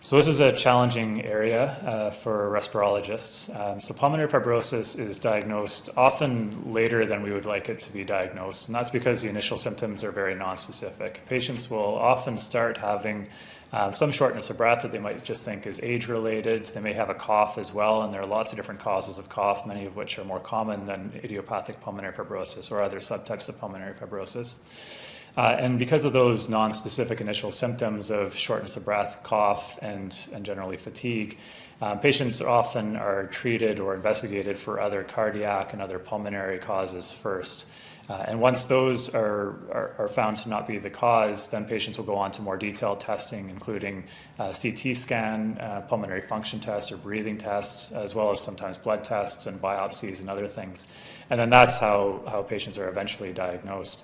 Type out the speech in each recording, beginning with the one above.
So this is a challenging area for respirologists. So pulmonary fibrosis is diagnosed often later than we would like it to be diagnosed, and that's because the initial symptoms are very nonspecific. Patients will often start having some shortness of breath that they might just think is age-related. They may have a cough as well, and there are lots of different causes of cough, many of which are more common than idiopathic pulmonary fibrosis or other subtypes of pulmonary fibrosis. And because of those non-specific initial symptoms of shortness of breath, cough, and generally fatigue, patients often are treated or investigated for other cardiac and other pulmonary causes first. And once those are found to not be the cause, then patients will go on to more detailed testing, including CT scan, pulmonary function tests or breathing tests, as well as sometimes blood tests and biopsies and other things. And then that's how patients are eventually diagnosed.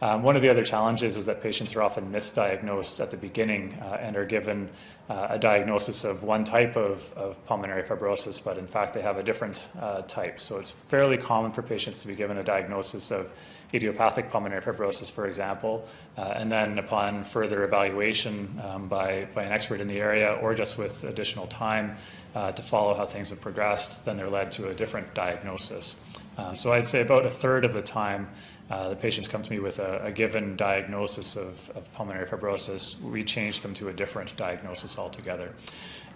One of the other challenges is that patients are often misdiagnosed at the beginning and are given a diagnosis of one type of pulmonary fibrosis, but in fact they have a different type. So it's fairly common for patients to be given a diagnosis of idiopathic pulmonary fibrosis, for example, and then upon further evaluation by an expert in the area or just with additional time to follow how things have progressed, then they're led to a different diagnosis. So I'd say about a third of the time the patients come to me with a given diagnosis of pulmonary fibrosis. We change them to a different diagnosis altogether.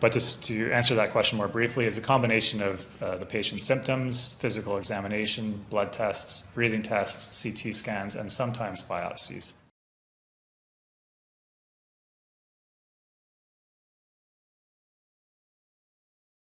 But just to answer that question more briefly, it's a combination of the patient's symptoms, physical examination, blood tests, breathing tests, CT scans, and sometimes biopsies.